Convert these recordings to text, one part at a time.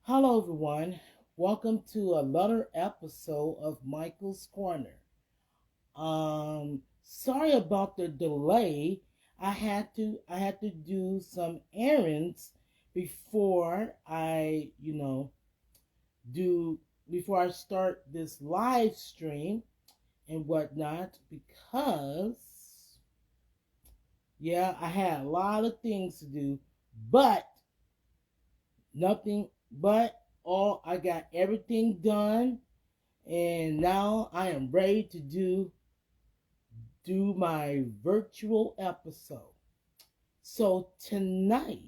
Hello, everyone. Welcome to another episode of Michael's Corner. Sorry about the delay. I had to do some errands before do before I start this live stream and whatnot because yeah, I had a lot of things to do, but nothing but all I got everything done and now I am ready to do my virtual episode. So tonight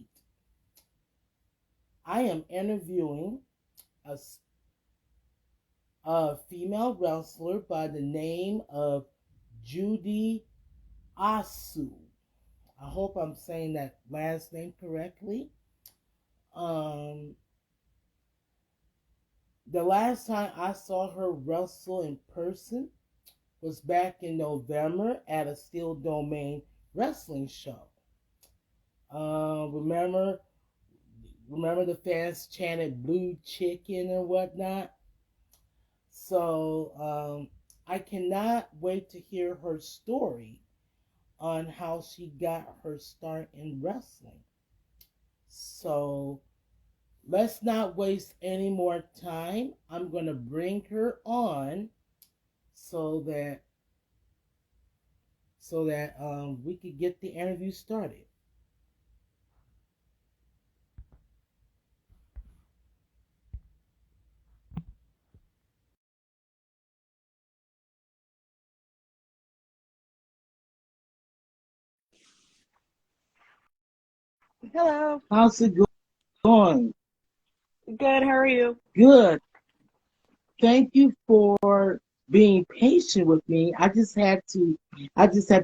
I am interviewing a, a female wrestler by the name of Judie Azul. I hope I'm saying that last name correctly. Um, the last time I saw her wrestle in person was back in November at a Steel Domain wrestling show. Uh, remember, remember the fans chanted "Blue Chicken" and whatnot. So I cannot wait to hear her story on how she got her start in wrestling. So let's not waste any more time. I'm gonna bring her on so that we could get the interview started. Hello. How's it going? Good. How are you? Good. Thank you for being patient with me. I just had to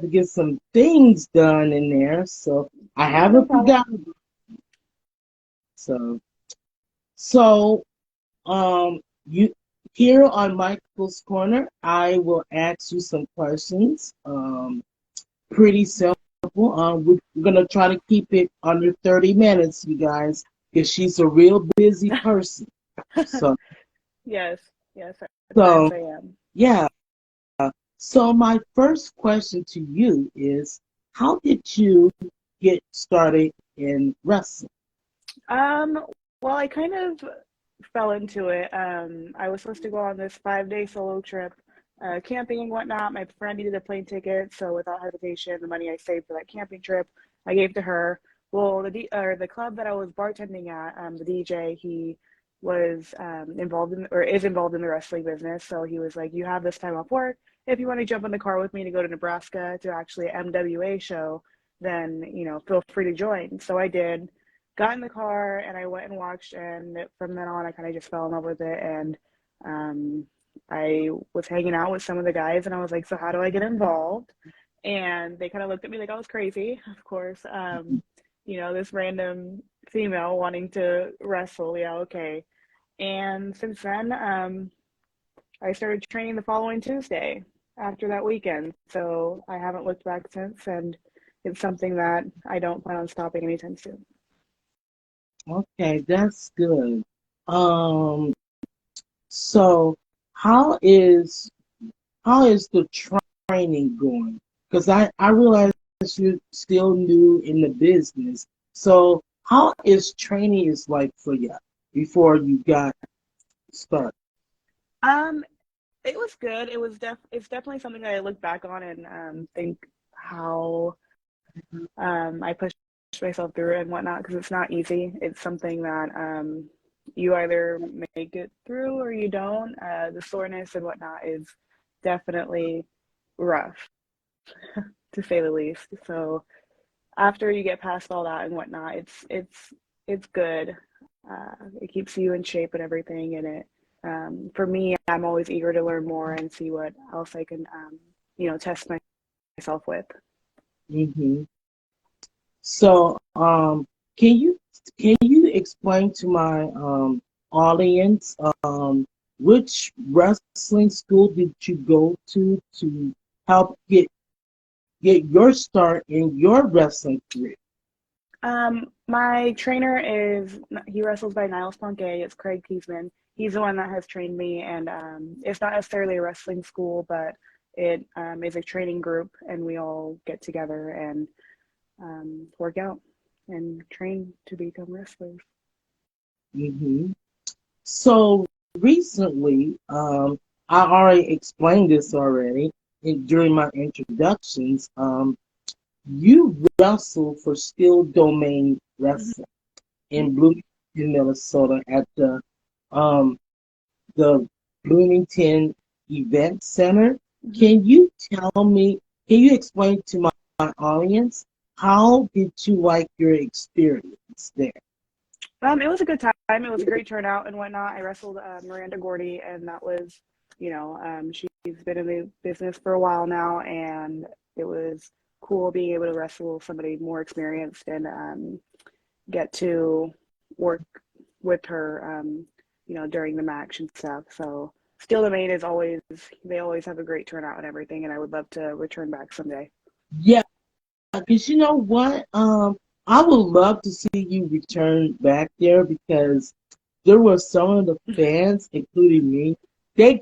get some things done in there, so I Yeah, no haven't problem. forgotten. So you here on Michael's Corner, I will ask you some questions. Pretty simple. We're gonna try to keep it under 30 minutes, you guys, because she's a real busy person. So, Yes. Yes. At times so I am. yeah. So my first question to you is, how did you get started in wrestling? Um. Well, I kind of fell into it. I was supposed to go on this 5-day solo trip, camping and whatnot. My friend needed a plane ticket, so without hesitation, the money I saved for that camping trip, I gave to her. Well, the club that I was bartending at, the DJ, he was involved in or is involved in the wrestling business. So he was like, "You have this time off work. If you want to jump in the car with me to go to Nebraska to actually an MWA show, then feel free to join." So I did. Got in the car and I went and watched, and from then on, I kind of just fell in love with it. And um, I was hanging out with some of the guys, and I was like, "So how do I get involved?" And they kind of looked at me like I was crazy, of course. This random female wanting to wrestle. Yeah, okay. And since then, I started training the following Tuesday after that weekend. So I haven't looked back since, and it's something that I don't plan on stopping anytime soon. Okay, that's good. Um, so how is the training going? Because I realize you're still new in the business. So how is training is like for you before you got started? Um, it was good. It's definitely something that I look back on and think how I pushed myself through it and whatnot because it's not easy. It's something that you either make it through or you don't. The soreness and whatnot is definitely rough, to say the least. So after you get past all that and whatnot, it's good. It keeps you in shape and everything, and it for me, I'm always eager to learn more and see what else I can test myself with. Hmm. So, can you explain to my audience which wrestling school did you go to help get your start in your wrestling career? My trainer he wrestles by Niles Ponkey. It's Craig Peasman. He's the one that has trained me, and it's not necessarily a wrestling school, but it is a training group, and we all get together and work out and train to become wrestlers. Hmm. So recently, I already explained this already during my introductions. You wrestle for Steel Domain Wrestling Mm-hmm. in Bloomington, Minnesota at um, the Bloomington Event Center. Mm-hmm. Can you tell me, can you explain to my audience, how did you like your experience there? It was a good time. It was a great turnout and whatnot. I wrestled Miranda Gordy, and that was, she's been in the business for a while now, and it was cool being able to wrestle somebody more experienced and get to work with her, during the match and stuff. So Steel Domain is always, they always have a great turnout and everything, and I would love to return back someday. Yeah, because you know what? I would love to see you return back there because there were some of the fans, including me. They,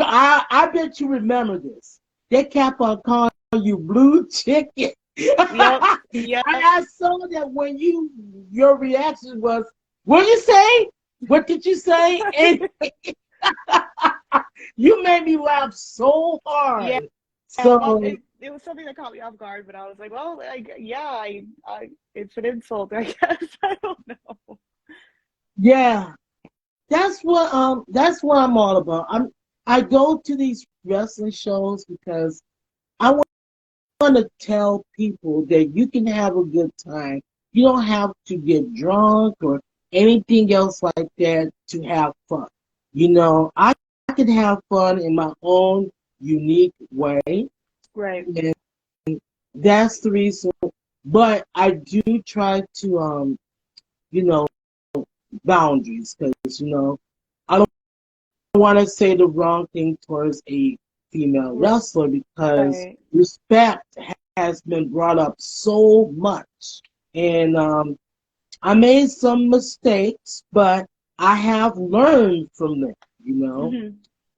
I bet you remember this. They kept on calling you Blue Chicken. Yep, And yep. I saw that when your reaction was, "What did you say? What did you say?" And you made me laugh so Yeah, hard. well, So it was something that caught me off guard, but I was like, well, like, yeah, it's an insult, I guess. I don't know. yeah, that's what I'm all about. I go to these wrestling shows because I want to tell people that you can have a good time. You don't have to get drunk or anything else like that to have fun. I can have fun in my own unique way, Right, and that's the reason. But I do try to you know, boundaries because I don't want to say the wrong thing towards a female wrestler because right. respect has been brought up so much. And I made some mistakes, but I have learned from them. You know, Hmm.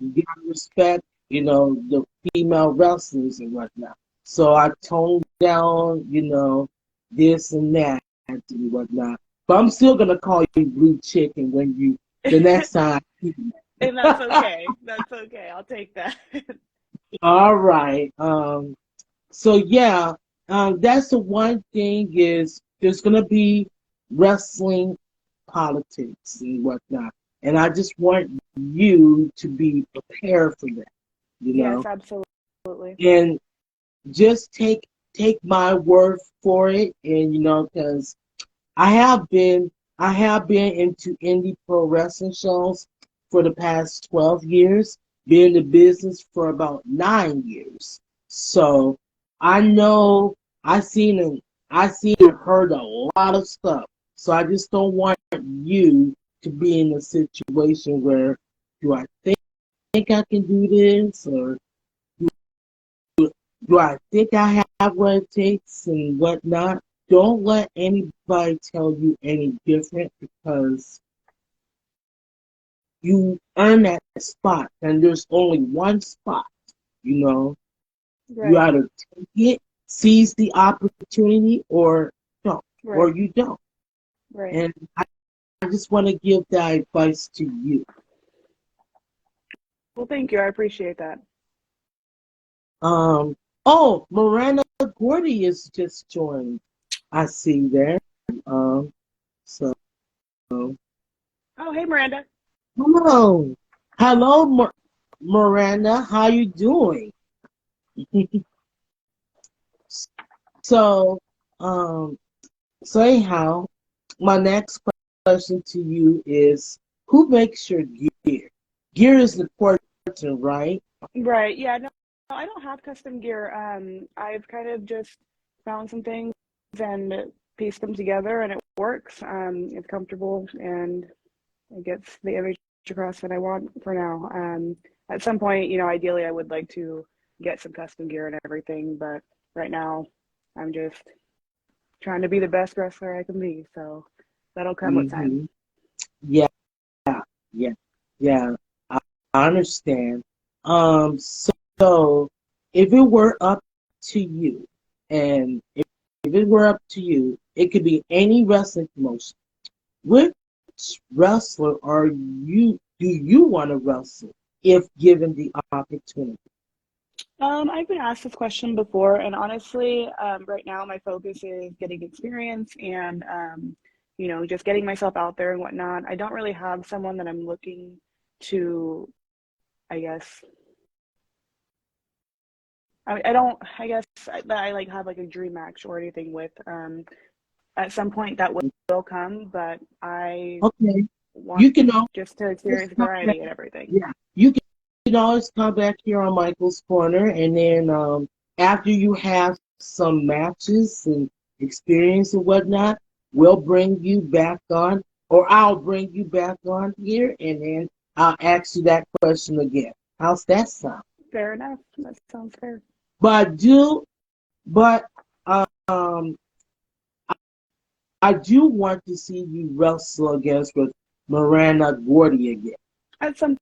you gotta respect, the female wrestlers and whatnot. So I toned down, this and that and whatnot. But I'm still gonna call you Blue Chicken when the next time. And that's okay. That's okay. I'll take that. All right. So yeah, that's the one thing is there's gonna be wrestling politics and whatnot, and I just want you to be prepared for that, you Yes, know, absolutely. and just take my word for it, and because I have been I have been into indie pro wrestling shows for the past 12 years, been in the business for about 9 years. So I know I seen and heard a lot of stuff. So I just don't want you to be in a situation where do I think I can do this or do I think I have what it takes and whatnot? Don't let anybody tell you any different because you earn that spot and there's only one spot, you know. You Right, either take it, seize the opportunity don't, or right, you don't. right. And I just want to give that advice to you. Well, thank you. I appreciate that. Um oh, Miranda Gordy is just joined. I see there. Um so Oh, hey, Miranda. hello. Hello, Miranda. How you doing? So, um, so anyhow, my next question to you is, who makes your gear? Gear is important, right? Right. Yeah, no, I don't have custom gear. I've kind of just found some things and pieced them together, and it works. It's comfortable and it gets the image across that I want for now. At some point, ideally, I would like to get some custom gear and everything, but right now, I'm just trying to be the best wrestler I can be. So that'll come with time. Mm-hmm. Yeah, yeah, yeah. I, I understand. So if it were up to you, and if it were up to you, it could be any wrestling promotion. Which wrestler do you want to wrestle if given the opportunity? I've been asked this question before, and honestly, right now my focus is getting experience and, just getting myself out there and whatnot. I don't really have someone that I'm looking to, I guess. I don't, I guess that I like have like a dream match or anything with. At some point that will come, but I Okay, want you can just to always experience come back. variety and everything. Yeah, you can always come back here on Michael's Corner, and then after you have some matches and experience and whatnot, we'll bring you back on, or I'll bring you back on here, and then I'll ask you that question again. How's that sound? Fair enough. That sounds fair. But but um, I do want to see you wrestle against with Miranda Gordy again. At some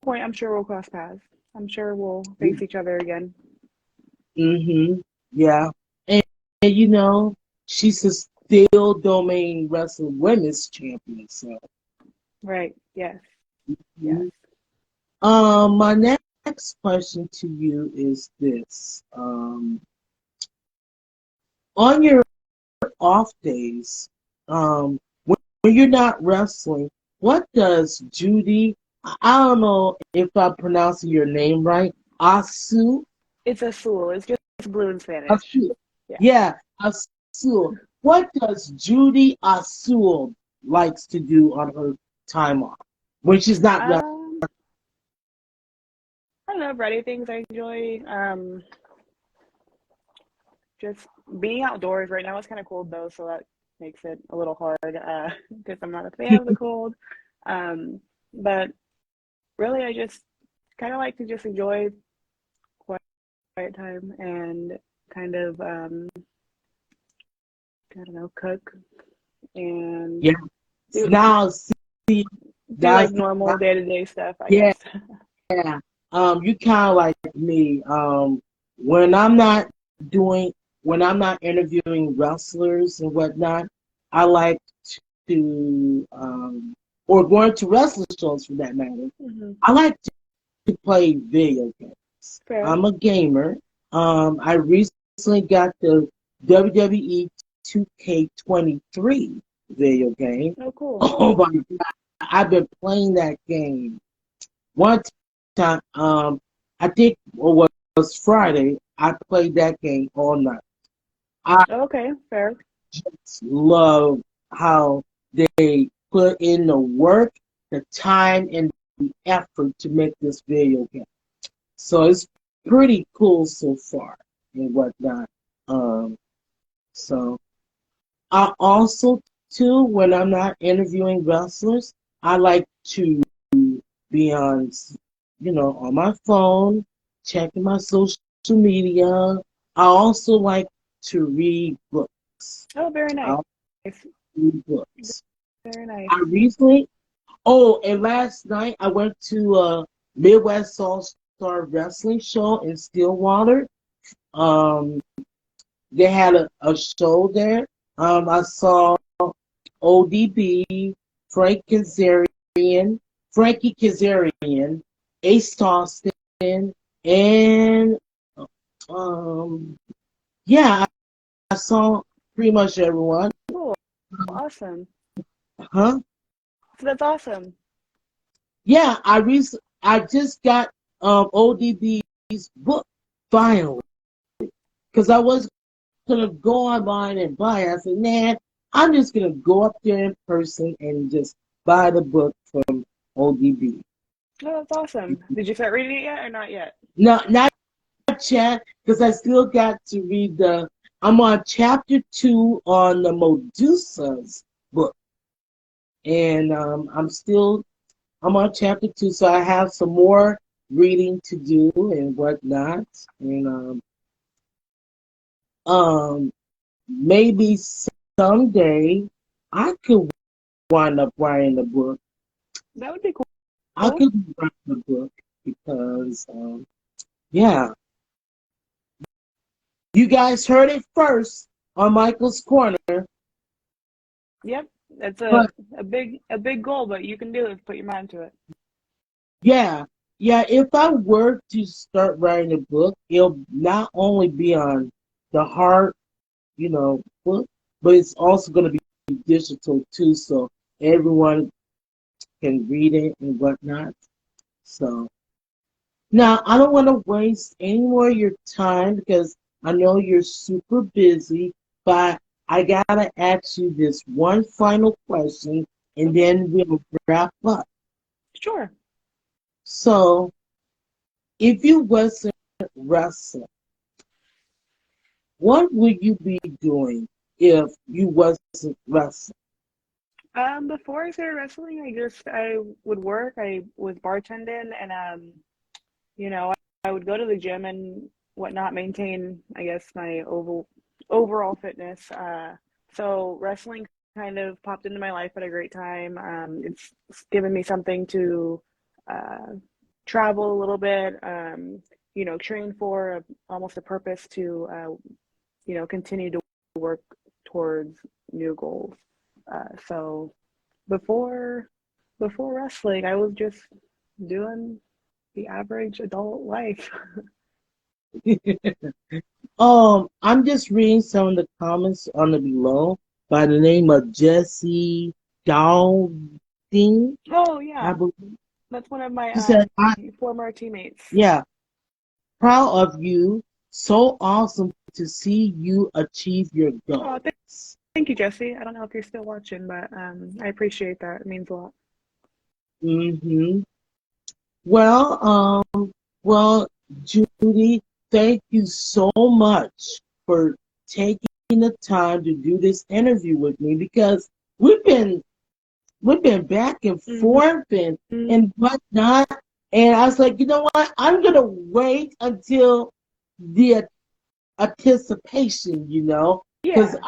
point, I'm sure we'll cross paths. I'm sure we'll face each other again. Mm-hmm. Yeah. And she's a still domain wrestling women's champion. So Right. Yes. Yes. mhm. My next question to you is this. On your off days, when you're not wrestling, what does Judy, I don't know if I'm pronouncing your name right, Asu? It's Azul. It's just blue in Spanish. Asu. Yeah. Yeah, Azul. What does Judy Azul likes to do on her time off when she's not wrestling? Um, I don't know. Variety things I enjoy. Just being outdoors right now. It's kind of cold though, so that makes it a little hard because I'm not a fan of the cold. Um, but really, I just kind of like to just enjoy quiet time and kind of I don't know, cook and Yeah. do Now, see, do that's like normal day-to-day stuff, I yeah. guess. You kind of like me. When I'm not doing, when I'm not interviewing wrestlers and whatnot, I like to, or going to wrestling shows for that matter. Hmm. I like to play video games. Fair. I'm a gamer. I recently got the WWE 2K23 video game. Oh, cool. Oh my God. I've been playing that game one time. I think it was Friday. I played that game all night. I Okay, fair. just love how they put in the work, the time, and the effort to make this video game. So it's pretty cool so far and whatnot. Um, so I also too, when I'm not interviewing wrestlers, I like to be on my phone, checking my social media. I also like to read books. Oh, very I nice. like to read books. Very nice. I recently, oh, and last night I went to a Midwest All Star Wrestling show in Stillwater. Um, they had a show there. I saw ODB, Frank Kazarian, Frankie Kazarian, Ace Austin, and um, yeah, I saw pretty much everyone. Cool. Awesome. Huh? So that's awesome. Yeah, I just got ODB's book finally because I was gonna go online and buy it. I said, man, I'm just gonna go up there in person and just buy the book from ODB. Oh, that's awesome. Did you start reading it yet or not yet? No, not yet, because I still got to read the. I'm on chapter 2 on the Medusa's book, and I'm on chapter 2, so I have some more reading to do and whatnot, and um maybe someday I could wind up writing a book. That would be I cool. could write a book because, yeah, you guys heard it first on Michael's Corner. Yep, that's But a big goal, but you can do it. Put your mind to it. yeah, yeah, if I were to start writing a book, it'll not only be on the hard, book, but it's also going to be digital too, so everyone can read it and whatnot. So now I don't want to waste any more of your time because I know you're super busy, but I gotta ask you this one final question and Okay, then we'll wrap up. sure. So if you wasn't wrestling, what would you be doing if you wasn't wrestling? Before I started wrestling, I would work. I was bartending, and you know, I would go to the gym and whatnot, maintain, I guess, my overall fitness. So wrestling kind of popped into my life at a great time. It's given me something to uh, travel a little bit, train for almost a purpose to, continue to work towards new goals. So before before wrestling, I was just doing the average adult life. I'm just reading some of the comments on the below by the name of Jesse Dowding, Oh I yeah, believe. that's one of my She said, former teammates. yeah, proud of you. So awesome to see you achieve your Oh, goals. thank you, Jesse. I don't know if you're still watching, but I appreciate that. It means a lot. hmm Well, well, Judy, thank you so much for taking the time to do this interview with me because we've been we've been back and Hmm. forth and whatnot. And I was like, you know what? I'm gonna wait until the anticipation, because Yeah.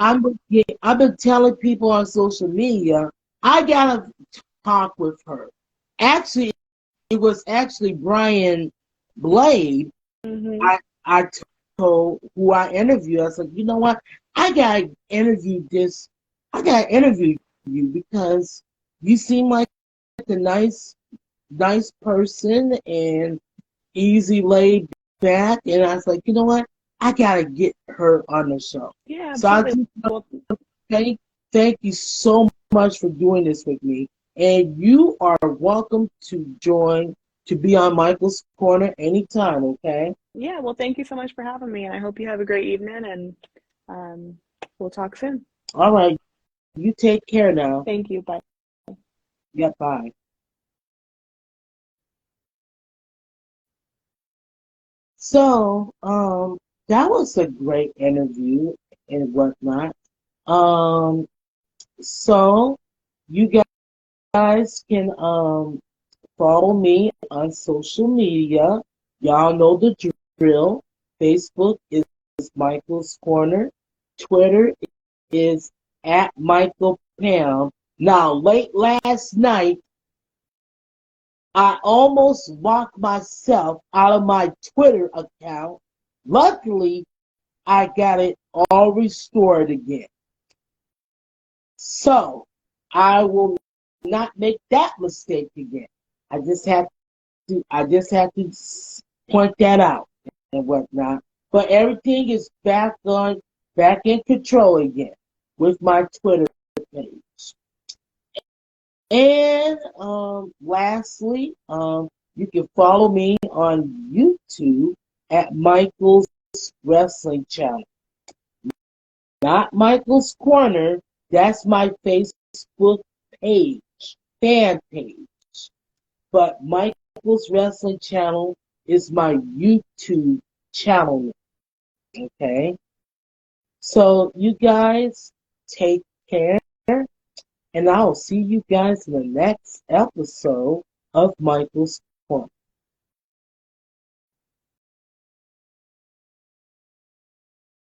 I've been telling people on social media I gotta talk with her. Actually, it was actually Brian Blade. Hmm. I told who I interviewed. I said, you know what? I gotta interview this. I gotta interview you because you seem like a nice person and easy laid back. And I was like, you know what? I gotta get her on the show. Yeah, So I absolutely. just Well, thank you so much for doing this with me. And you are welcome to be on Michael's Corner anytime, okay? yeah. Well, thank you so much for having me, and I hope you have a great evening. And um, we'll talk soon. All right. You take care now. Thank you. Bye. Yeah, bye. So, that was a great interview and whatnot. Um, so you guys can follow me on social media. Y'all know the drill. Facebook is Michael's Corner. Twitter is at Michael Pam. Now, late last night, I almost locked myself out of my Twitter account. Luckily, I got it all restored again. So I will not make that mistake again. I just have I just have to point that out and whatnot. But everything is back in control again with my Twitter page. And lastly, you can follow me on YouTube at Michael's Wrestling Channel. Not Michael's Corner. That's my Facebook page, fan page. But Michael's Wrestling Channel is my YouTube channel. Okay? So you guys take care, and I'll see you guys in the next episode of Michael's Corner.